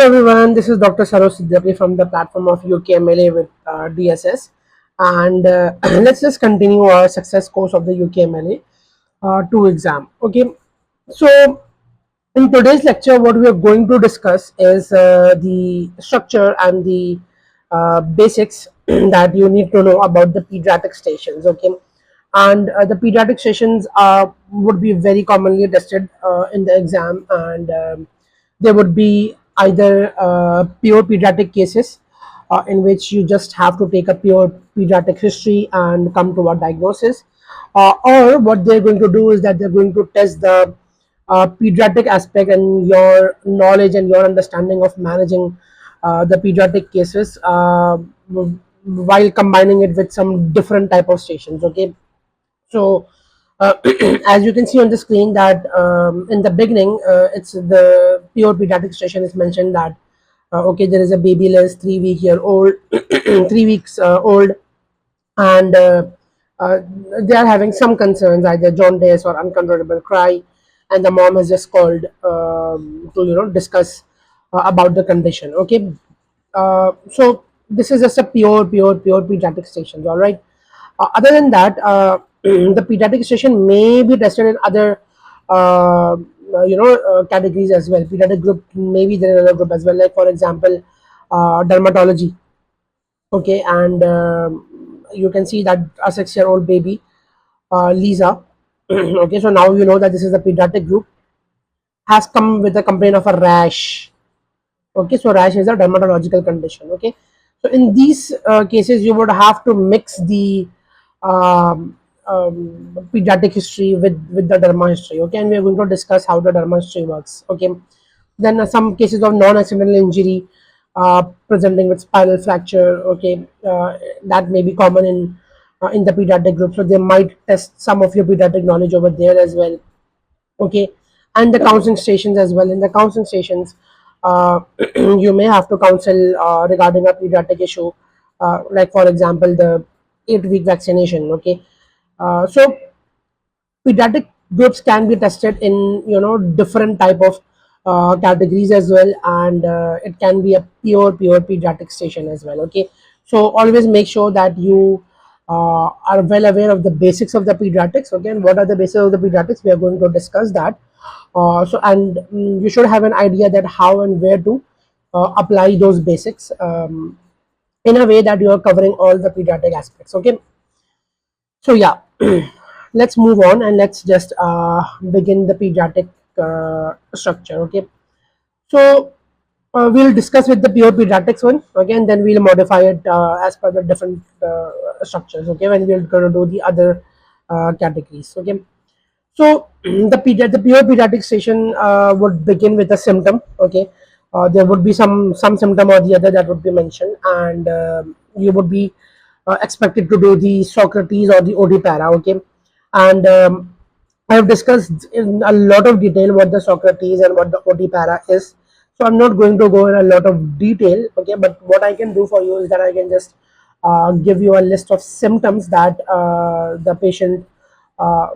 everyone, this is Dr. Saroj Siddhapati from the platform of UKMLA with DSS, and let's just continue our success course of the UKMLA 2 exam. Okay, so in today's lecture, what we are going to discuss is the structure and the basics that you need to know about the pediatric stations. Okay, and the pediatric stations would be very commonly tested in the exam, and they would be either pure pediatric cases in which you just have to take a pure pediatric history and come to a diagnosis, or what they're going to do is that they're going to test the pediatric aspect and your knowledge and your understanding of managing the pediatric cases while combining it with some different type of stations. Okay, so as you can see on the screen that in the beginning, it's the pure pediatric station is mentioned that okay, there is a baby less 3 week year old 3 weeks old, and uh, they are having some concerns, either jaundice or uncontrollable cry, and the mom has just called to discuss about the condition. Okay, so this is just a pure pediatric stations. All right. Other than that, the pediatric station may be tested in other categories as well. Pediatric group, maybe there is another group as well, like for example dermatology. Okay, and you can see that a 6-year-old baby, Lisa. Okay, so now you know that this is a pediatric group, has come with a complaint of a rash. Okay, so rash is a dermatological condition. Okay, so in these cases you would have to mix the pediatric history with the derma history. Okay, and we are going to discuss how the derma history works. Okay, then some cases of non-accidental injury presenting with spinal fracture. Okay, that may be common in the pediatric group, so they might test some of your pediatric knowledge over there as well. Okay, and the counseling stations as well. In the counseling stations, you may have to counsel regarding a pediatric issue, like for example the 8-week vaccination. Okay, so pediatric groups can be tested in different type of categories as well, and it can be a pure pediatric station as well. Okay, so always make sure that you are well aware of the basics of the pediatrics. Okay, and what are the basics of the pediatrics, we are going to discuss that. So and you should have an idea that how and where to apply those basics in a way that you are covering all the pediatric aspects. Okay, so yeah, let's move on and let's just begin the pediatric structure. Okay, so we'll discuss with the pure pediatrics one. Okay, and then we'll modify it as per the different structures. Okay, when we're going to do the other categories. Okay, so the pure pediatric station would begin with a symptom. Okay, there would be some symptom or the other that would be mentioned, and you would be expected to do the Socrates or the OD para. Okay, and I have discussed in a lot of detail what the Socrates and what the OD para is. So I'm not going to go in a lot of detail. Okay, but what I can do for you is that I can just give you a list of symptoms that the patient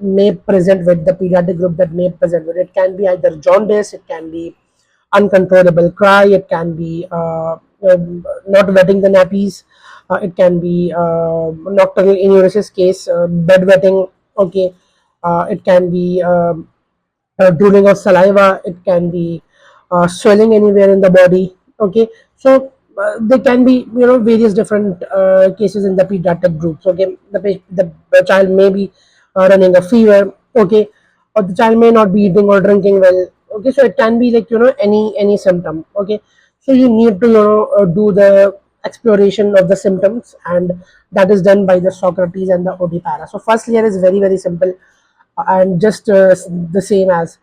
may present with, the pediatric group that may present with. It can be either jaundice, it can be uncontrollable cry, it can be not wetting the nappies, it can be nocturnal enuresis case, bedwetting. Okay, it can be drooling of saliva, it can be swelling anywhere in the body. Okay, so there can be various different cases in the pediatric groups. Okay, the child may be running a fever. Okay, or the child may not be eating or drinking well. Okay, so it can be like any symptom. Okay, so you need to do the exploration of the symptoms, and that is done by the Socrates and the OD para. So first layer is very simple and just the same as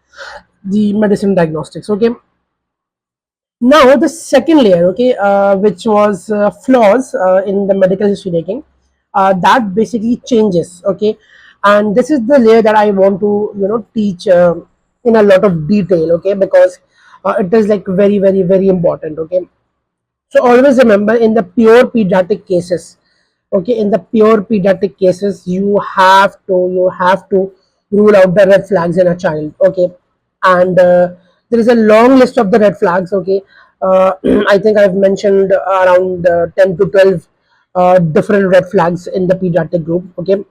the medicine diagnostics. Okay, now the second layer, okay, which was flaws in the medical history taking, that basically changes. Okay, and this is the layer that I want to teach in a lot of detail. Okay, because it is like very important. Okay, so always remember, in the pure pediatric cases, okay, in the pure pediatric cases, you have to rule out the red flags in a child. Okay, and there is a long list of the red flags. Okay, I think I've mentioned around 10 to 12 different red flags in the pediatric group. Okay,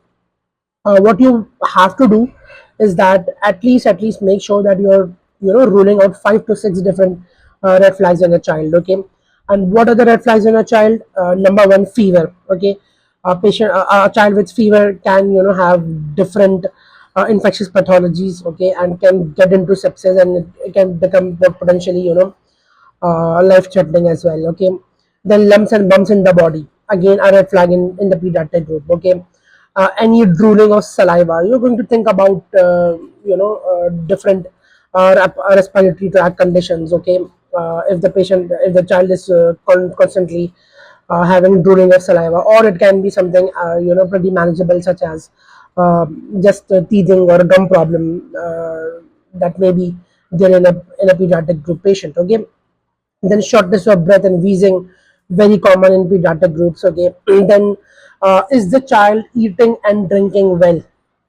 what you have to do is that at least make sure that you're ruling out 5 to 6 different red flags in a child. Okay, and what are the red flags in a child? Number one, fever. Okay, a child with fever can have different infectious pathologies. Okay, and can get into sepsis, and it can become potentially life threatening as well. Okay, then lumps and bumps in the body, again a red flag in the pediatric group. Okay, any drooling or saliva, you're going to think about different respiratory tract conditions. Okay, if the child is constantly having drooling or saliva, or it can be something pretty manageable, such as just teething or a gum problem that may be there in a pediatric group patient. Okay, then shortness of breath and wheezing, very common in pediatric groups. Okay, then is the child eating and drinking well?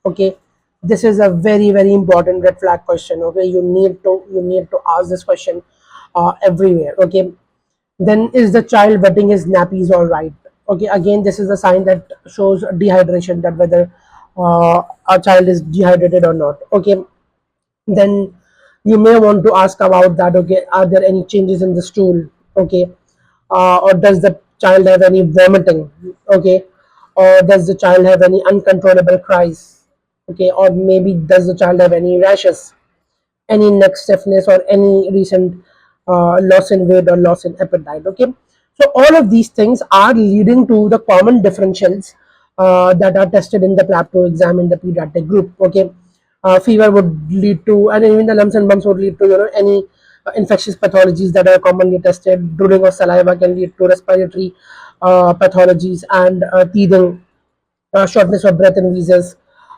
Okay, this is a very important red flag question. Okay, you need to ask this question everywhere. Okay, then is the child wetting his nappies all right? Okay, again this is a sign that shows dehydration, that whether a child is dehydrated or not. Okay, then you may want to ask about that. Okay, are there any changes in the stool? Okay, or does the child have any vomiting? Okay, or does the child have any uncontrollable cries? Okay, or maybe does the child have any rashes, any neck stiffness, or any recent loss in weight or loss in appetite. Okay, so all of these things are leading to the common differentials that are tested in the PLAB2 exam in the pediatric group. Okay, fever would lead to, and even the lumps and bumps would lead to any infectious pathologies that are commonly tested. Drooling or saliva can lead to respiratory pathologies, and teething, shortness of breath and wheezes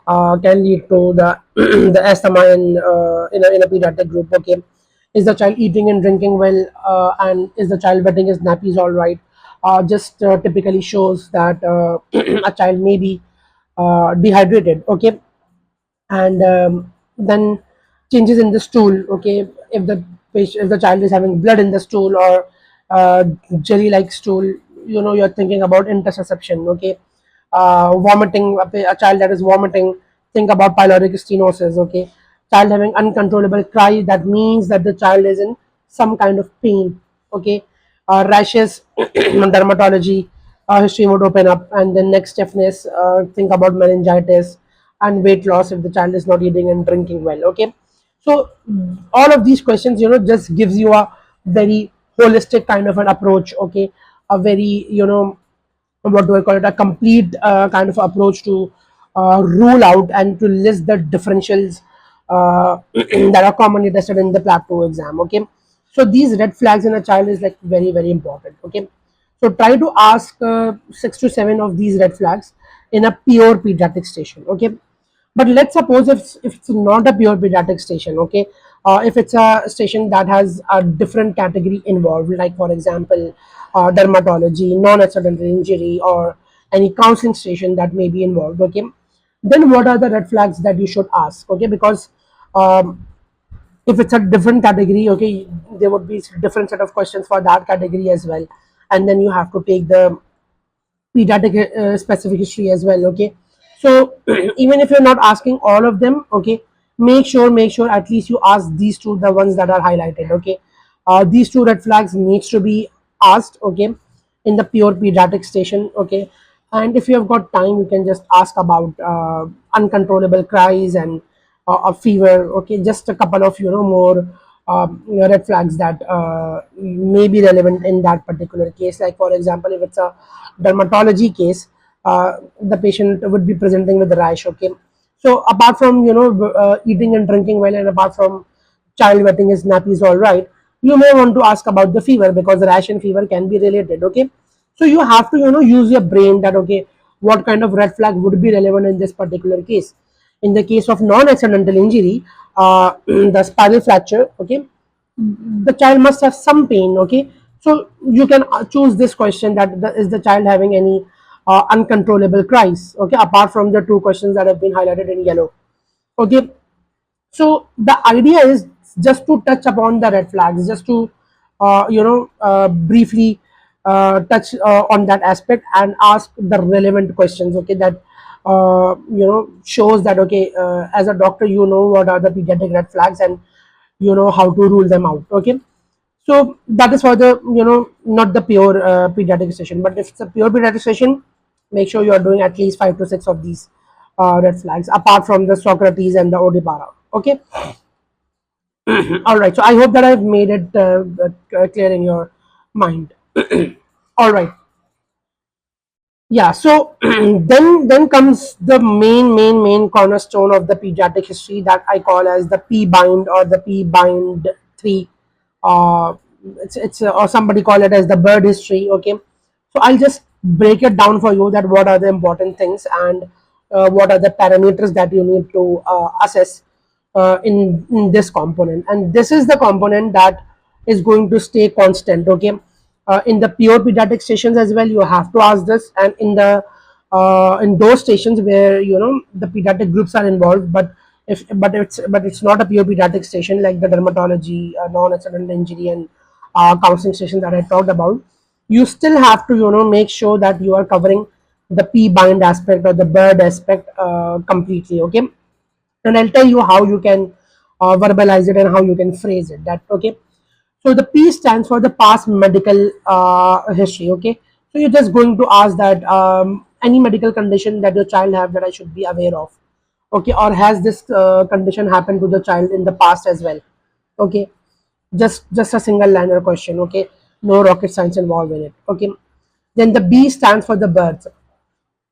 can lead to the the asthma in a pediatric group. Okay, is the child eating and drinking well, and is the child wetting his nappies all right? Just typically shows that a child may be dehydrated. Okay, and then changes in the stool. Okay, if the child is having blood in the stool, or jelly like stool, you're thinking about intersusception. Okay, vomiting, a child that is vomiting, think about pyloric stenosis. Okay, child having uncontrollable cry, that means that the child is in some kind of pain. Okay, rashes, dermatology, history would open up, and then neck stiffness, think about meningitis, and weight loss if the child is not eating and drinking well. Okay, so all of these questions just gives you a very holistic kind of an approach. Okay, a very what do I call it, a complete kind of approach to rule out and to list the differentials that are commonly tested in the PLAB2 exam. Okay, so these red flags in a child is like very important. Okay, so try to ask 6 to 7 of these red flags in a pure pediatric station. Okay, but let's suppose if it's not a pure pediatric station. Okay, if it's a station that has a different category involved, like for example dermatology, non-accidental injury, or any counseling station that may be involved. Okay, then what are the red flags that you should ask? Okay, because um, if it's a different category, okay, there would be different set of questions for that category as well, and then you have to take the pediatric specific history as well. Okay, so even if you're not asking all of them, okay, make sure at least you ask these two, the ones that are highlighted. Okay, these two red flags needs to be asked. Okay, in the pure pediatric station. Okay, and if you have got time, you can just ask about uncontrollable cries and a fever. Okay, just a couple of more red flags that may be relevant in that particular case. Like for example, if it's a dermatology case, the patient would be presenting with a rash. Okay, so apart from eating and drinking well, and apart from child wetting his nappies all right, you may want to ask about the fever, because the rash and fever can be related. Okay, so you have to use your brain, that okay, what kind of red flag would be relevant in this particular case. In the case of non-accidental injury, the spinal fracture. Okay, the child must have some pain. Okay, so you can choose this question, that is the child having any uncontrollable cries? Okay, apart from the two questions that have been highlighted in yellow. Okay, so the idea is just to touch upon the red flags, just to briefly touch on that aspect and ask the relevant questions, okay, that shows that, okay, as a doctor, you know what are the pediatric red flags, and you know how to rule them out, okay. So that is for the, not the pure pediatric session, but if it's a pure pediatric session, make sure you are doing at least 5 to 6 of these red flags apart from the Socrates and the Odipara, okay. All right, so I hope that I've made it clear in your mind. All right. Yeah, so then comes the main cornerstone of the pediatric history that I call as the P bind or the P bind 3. Uh, it's or somebody call it as the bird history. Okay, so I'll just break it down for you that what are the important things and what are the parameters that you need to assess in this component, and this is the component that is going to stay constant, okay. In the pure pediatric stations as well, you have to ask this, and in those stations where the pediatric groups are involved, but it's not a pure pediatric station like the dermatology, non-accidental injury, and counseling station that I talked about, you still have to make sure that you are covering the P bind aspect or the bird aspect completely, okay. And I'll tell you how you can verbalize it and how you can phrase it. That okay. So the P stands for the past medical history. Okay. So you're just going to ask that any medical condition that your child have that I should be aware of. Okay. Or has this condition happened to the child in the past as well? Okay. Just a single liner question. Okay. No rocket science involved in it. Okay. Then the B stands for the birth.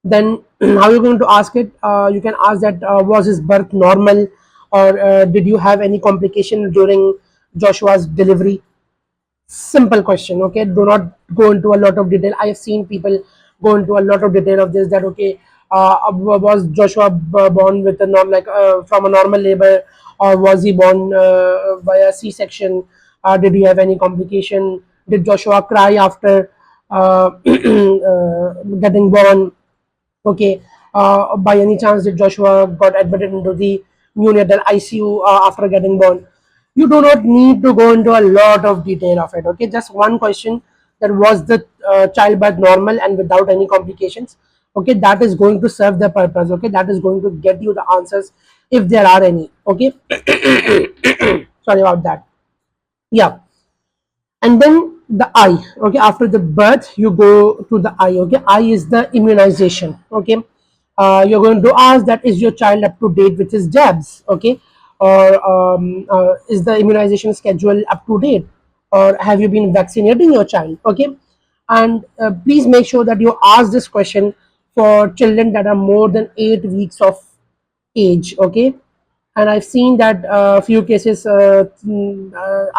Then how you going to ask it? You can ask that was his birth normal, or did you have any complication during Joshua's delivery? Simple question, okay. Do not go into a lot of detail. I have seen people go into a lot of detail of this, that okay, was Joshua born with a like from a normal labor, or was he born via C-section? Did he have any complication? Did Joshua cry after getting born? Okay. By any chance, did Joshua got admitted into the neonatal ICU after getting born? You do not need to go into a lot of detail of it. Okay, just one question: that was the childbirth normal and without any complications? Okay, that is going to serve the purpose. Okay, that is going to get you the answers if there are any. Okay, sorry about that. Yeah, and then the eye, okay, after the birth you go to the eye, okay. Eye is the immunization, okay. You're going to ask that is your child up to date with his jabs, okay, or is the immunization schedule up to date, or have you been vaccinating your child, okay. And please make sure that you ask this question for children that are more than 8 weeks of age, okay. And I've seen that a few cases are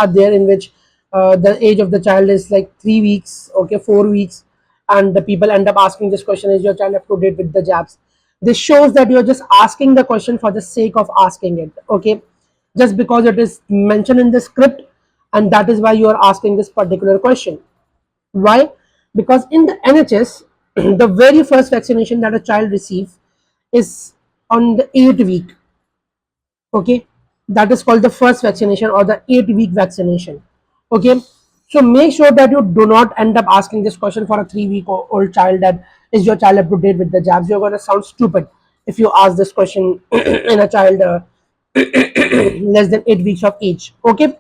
there in which the age of the child is like 3 weeks, okay, 4 weeks, and the people end up asking this question: is your child up to date with the jabs? This shows that you're just asking the question for the sake of asking it, okay, just because it is mentioned in the script, and that is why you are asking this particular question. Why? Because in the NHS, the very first vaccination that a child receives is on the 8th week, okay. That is called the first vaccination or the 8 week vaccination, okay. So make sure that you do not end up asking this question for a 3 week old child: that is your child up to date with the jabs? You're going to sound stupid if you ask this question in a child less than 8 weeks of age, okay.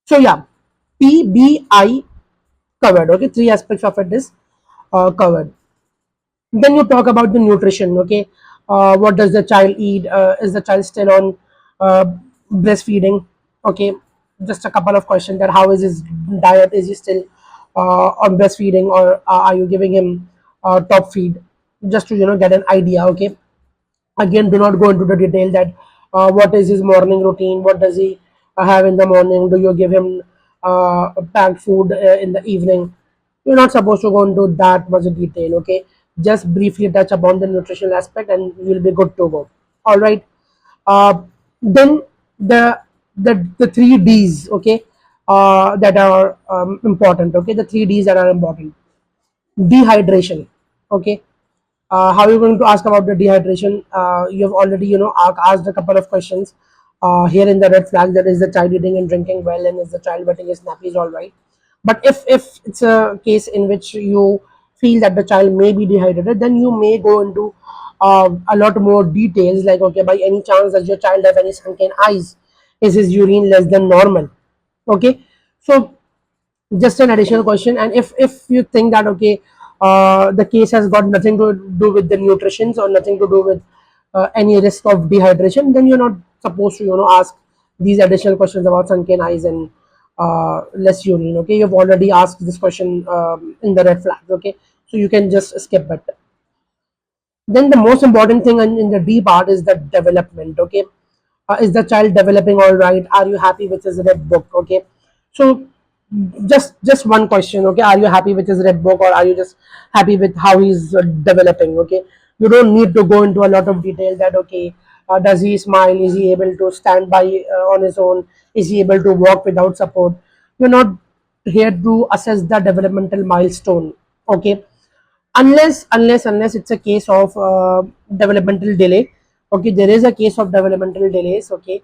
So yeah, PBI covered, okay. Three aspects of it is covered. Then you talk about the nutrition, okay. What does the child eat? Is the child still on uh, breastfeeding? Okay, just a couple of questions: that how is his diet? Is he still on breastfeeding, or are you giving him top feed? Just to get an idea, okay. Again, do not go into the detail that what is his morning routine, what does he have in the morning, do you give him packed food in the evening? You're not supposed to go into that much detail, okay. Just briefly touch upon the nutritional aspect and you'll be good to go. All right. Then the the three D's, okay, that are important, okay. The three D's that are important: dehydration, okay. How are you going to ask about the dehydration? You have already asked a couple of questions. here in the red flag, that is the child eating and drinking well, and is the child wetting his nappies all right. But if it's a case in which you feel that the child may be dehydrated, then you may go into a lot more details, like, okay, by any chance does your child have any sunken eyes? Is his urine less than normal? Okay, so just an additional question. And if you think that, okay, the case has got nothing to do with the nutrition or nothing to do with any risk of dehydration, then you're not supposed to ask these additional questions about sunken eyes and less urine. Okay, you've already asked this question in the red flags. Okay, so you can just skip it. Then the most important thing in the D part is the development. Okay, is the child developing all right? Are you happy with his red book? Okay, so just one question. Okay, are you happy with his red book, or are you just happy with how he's developing? Okay, you don't need to go into a lot of detail that, okay, does he smile? Is he able to stand by on his own? Is he able to walk without support? You're not here to assess the developmental milestone. Okay, unless it's a case of developmental delay. Okay, there is a case of developmental delays. Okay,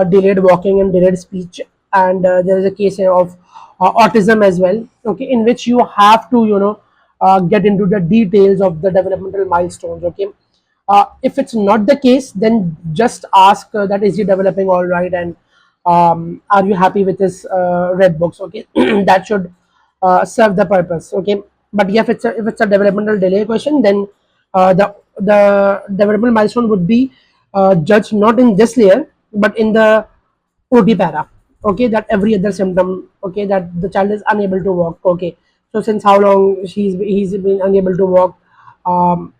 delayed walking and delayed speech, and there is a case of autism as well. Okay, in which you have to get into the details of the developmental milestones. Okay, if it's not the case, then just ask that, is he developing all right, and are you happy with his red books? Okay, that should serve the purpose. Okay, but yeah, if it's a developmental delay question, then the developmental milestone would be judged not in this layer but in the OD para. Okay, that every other symptom. Okay, that the child is unable to walk. Okay, so since how long he's been unable to walk? Um,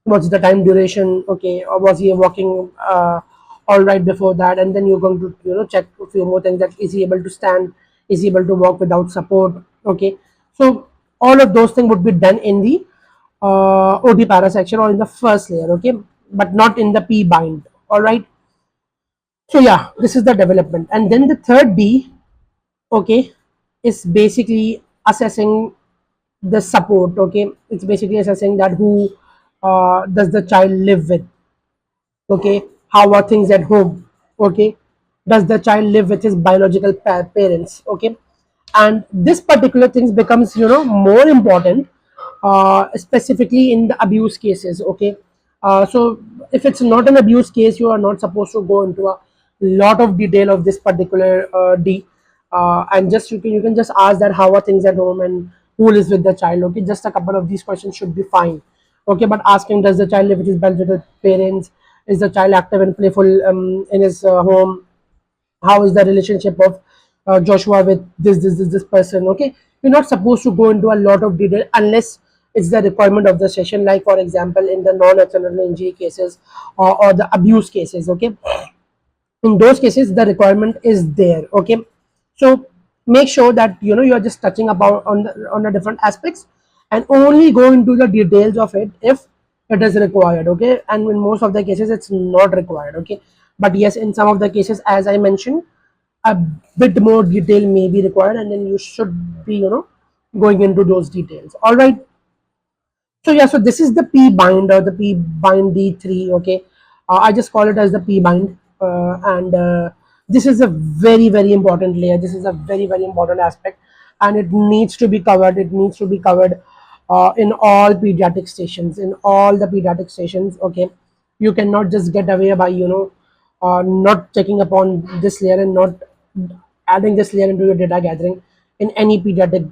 what's the time duration? Okay, or was he walking all right before that? And then you're going to check a few more things, that is he able to stand, is he able to walk without support? Okay, so all of those things would be done in the OD para section or in the first layer. Okay, but not in the P bind. All right, so yeah, this is the development. And then the third D, okay, is basically assessing the support. Okay, it's basically assessing that who does the child live with? Okay, how are things at home? Okay, does the child live with his biological parents? Okay, and this particular things becomes more important, specifically in the abuse cases. Okay, so if it's not an abuse case, you are not supposed to go into a lot of detail of this particular D, and just you can just ask that, how are things at home and who lives with the child. Okay, just a couple of these questions should be fine. Okay, but asking, does the child live with his biological parents? Is the child active and playful in his home? How is the relationship of Joshua with this person? Okay, you're not supposed to go into a lot of detail unless it's the requirement of the session, like for example in the non-accidental injury cases, or the abuse cases. Okay, in those cases the requirement is there. Okay, so make sure that you are just touching about on the different aspects, and only go into the details of it if it is required. Okay, and in most of the cases it's not required. Okay, but yes, in some of the cases, as I mentioned, a bit more detail may be required, and then you should be going into those details. All right, so yeah, so this is the P bind, or the P bind D3. Okay, I just call it as the P bind, and this is a very important layer. This is a very important aspect, and it needs to be covered. It needs to be covered in all pediatric stations. In all the pediatric stations. Okay, you cannot just get away by not checking upon this layer and not adding this layer into your data gathering in any pediatric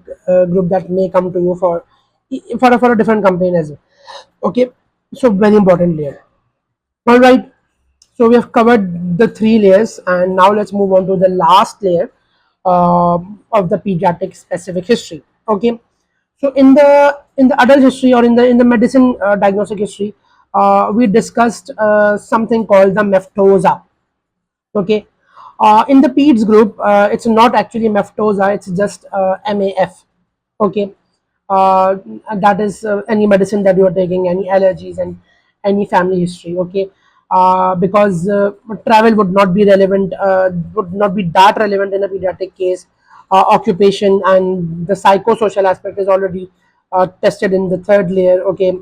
group that may come to you for a different campaign as well. Okay, so very important layer. All right, so we have covered the three layers, and now let's move on to the last layer of the pediatric specific history. Okay, so in the adult history, or in the medicine diagnostic history, we discussed something called the meftosa. Okay, in the peds group, it's not actually meftosa, it's just MAF. Okay, and that is any medicine that you are taking, any allergies, and any family history. Okay, because travel would not be relevant, would not be that relevant in a pediatric case. Occupation and the psychosocial aspect is already tested in the third layer. Okay,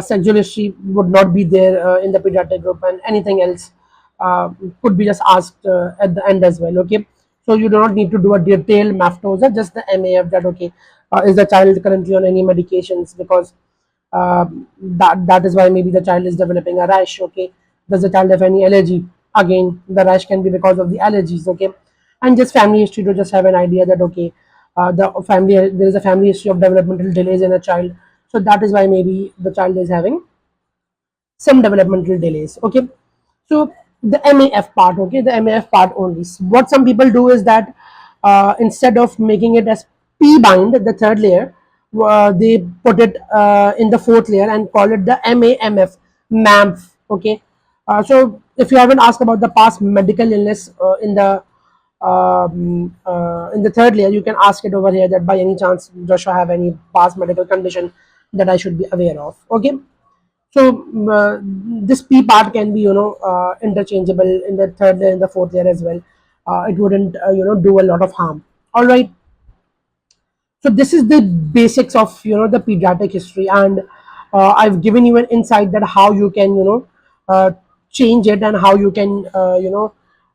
sexual history would not be there in the pediatric group, and anything else uh, could be just asked at the end as well. Okay, so you do not need to do a detailed maftosa, just the MAF, that okay, is the child currently on any medications, because that is why maybe the child is developing a rash. Okay, does the child have any allergy? Again, the rash can be because of the allergies. Okay, and just family history, to just have an idea that okay, there is a family history of developmental delays in a child, so that is why maybe the child is having some developmental delays. Okay, so the MAF part, okay, the MAF part only. What some people do is that instead of making it as P bind, the third layer, they put it in the fourth layer and call it the MAMF, MAMF. Okay, so if you haven't asked about the past medical illness in the third layer, you can ask it over here that by any chance Joshua have any past medical condition that I should be aware of. Okay, so this P part can be interchangeable in the third layer, in the fourth layer as well. It wouldn't do a lot of harm. All right, so this is the basics of the pediatric history, and I've given you an insight that how you can uh, change it, and how you can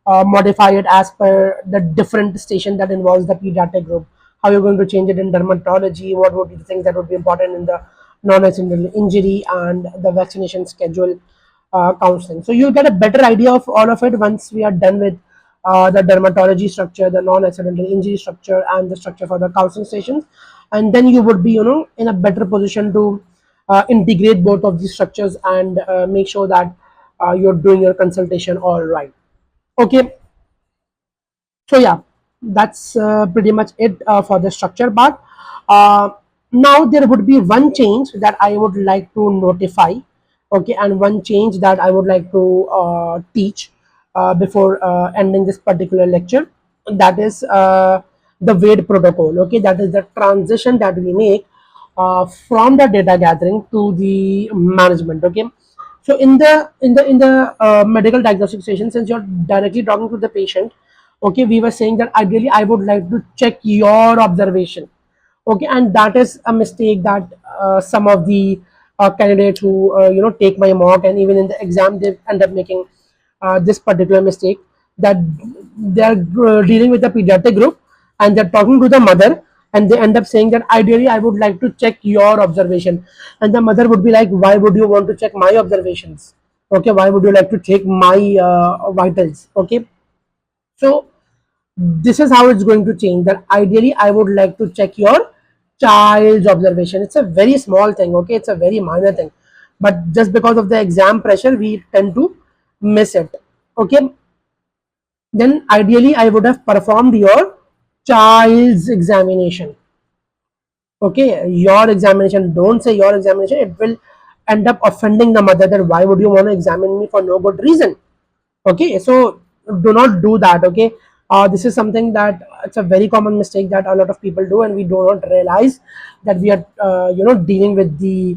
modify it as per the different station that involves the pediatric group. How you're going to change it in dermatology, what would be the things that would be important in the non-accidental injury and the vaccination schedule, counseling. So you'll get a better idea of all of it once we are done with the dermatology structure, the non-accidental injury structure, and the structure for the counseling stations. And then you would be, in a better position to integrate both of these structures and make sure that you're doing your consultation all right. Okay, so yeah, that's pretty much it for the structure part. uh, Now there would be one change that I would like to notify, okay, and one change that I would like to teach before ending this particular lecture. That is the wade protocol. Okay, that is the transition that we make from the data gathering to the management. Okay, so in the medical diagnostic station, since you're directly talking to the patient, okay, we were saying that ideally I would like to check your observation. Okay, and that is a mistake that some of the candidates who take my mock, and even in the exam they end up making this particular mistake, that they are dealing with the pediatric group and they're talking to the mother, and they end up saying that ideally I would like to check your observation, and the mother would be like, why would you want to check my observations? Okay, why would you like to check my vitals? Okay, so this is how it's going to change, that ideally I would like to check your child's observation. It's a very small thing. Okay, it's a very minor thing, but just because of the exam pressure we tend to miss it. Okay, then ideally I would have performed your child's examination. Okay, your examination, don't say your examination, it will end up offending the mother, that why would you want to examine me for no good reason? Okay, so do not do that. Okay, this is something that it's a very common mistake that a lot of people do, and we do not realize that we are dealing with the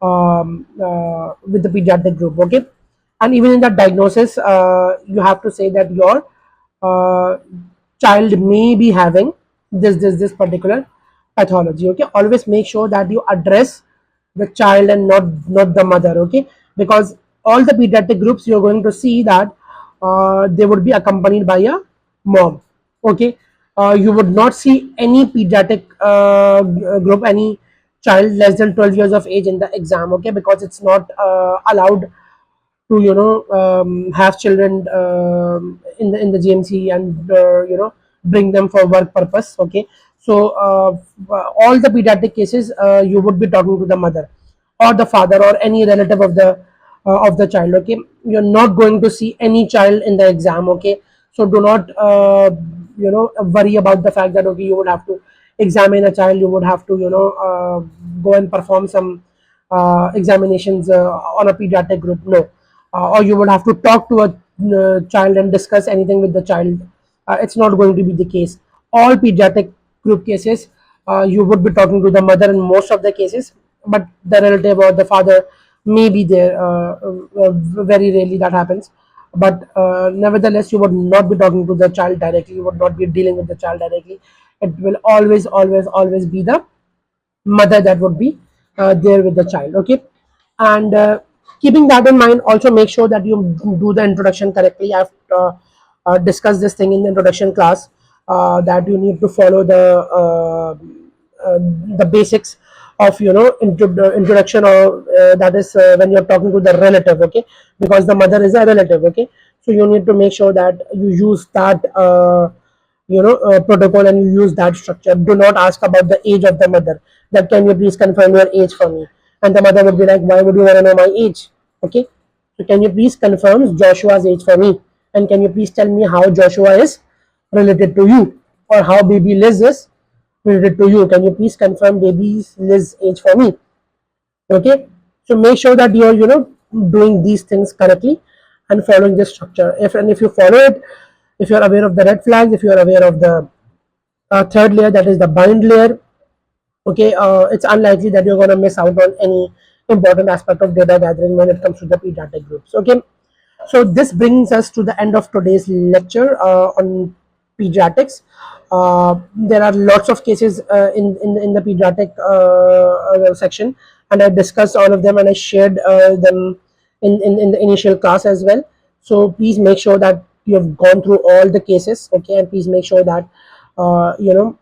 pediatric group. Okay, and even in that diagnosis, you have to say that your uh, child may be having this particular pathology. Okay, always make sure that you address the child and not the mother. Okay, because all the pediatric groups you're going to see that they would be accompanied by a mom. Okay, you would not see any pediatric group, any child less than 12 years of age in the exam. Okay, because it's not allowed to have children in the GMC and bring them for work purpose. Okay, so all the pediatric cases you would be talking to the mother or the father or any relative of the child. Okay, you're not going to see any child in the exam. Okay, so do not worry about the fact that okay, you would have to examine a child, you would have to go and perform some examinations on a pediatric group. No, or you would have to talk to a child and discuss anything with the child. It's not going to be the case. All pediatric group cases, you would be talking to the mother in most of the cases, but the relative or the father may be there. Very rarely that happens. But nevertheless, you would not be talking to the child directly. You would not be dealing with the child directly. It will always be the mother that would be there with the child. Okay, and Keeping that in mind, also make sure that you do the introduction correctly. I've discussed this thing in the introduction class, that you need to follow uh, the basics of, introduction, or that is when you're talking to the relative, okay, because the mother is a relative, okay. So you need to make sure that you use that protocol, and you use that structure. Do not ask about the age of the mother, that can you please confirm your age for me, and the mother would be like, why would you want to know my age, okay. So can you please confirm Joshua's age for me, and can you please tell me how Joshua is related to you, or how baby Liz is related to you. Can you please confirm baby Liz age for me, okay. So make sure that you're doing these things correctly and following this structure. If you follow it, if you're aware of the red flags, if you're aware of the third layer, that is the bind layer, okay, it's unlikely that you're going to miss out on any important aspect of data gathering when it comes to the pediatric groups, okay. So this brings us to the end of today's lecture on pediatrics. There are lots of cases in the pediatric section, and I discussed all of them, and I shared them in the initial class as well. So please make sure that you have gone through all the cases, okay, and please make sure that you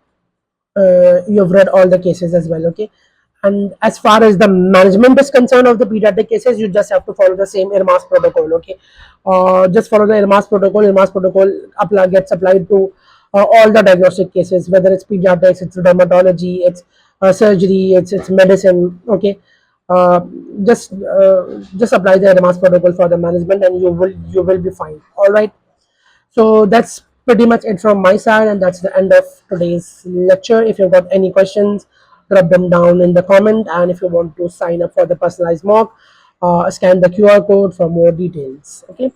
have read all the cases as well, okay. And as far as the management is concerned of the pediatric cases, you just have to follow the same IRMAS protocol, okay. Just follow the IRMAS protocol. IRMAS protocol gets applied to all the diagnostic cases, whether it's pediatrics, it's dermatology, it's surgery, it's medicine, okay. uh, just apply the IRMAS protocol for the management, and you will be fine. All right. So that's pretty much it from my side, and that's the end of today's lecture. If you've got any questions, drop them down in the comment, and if you want to sign up for the personalized mock, scan the QR code for more details. Okay.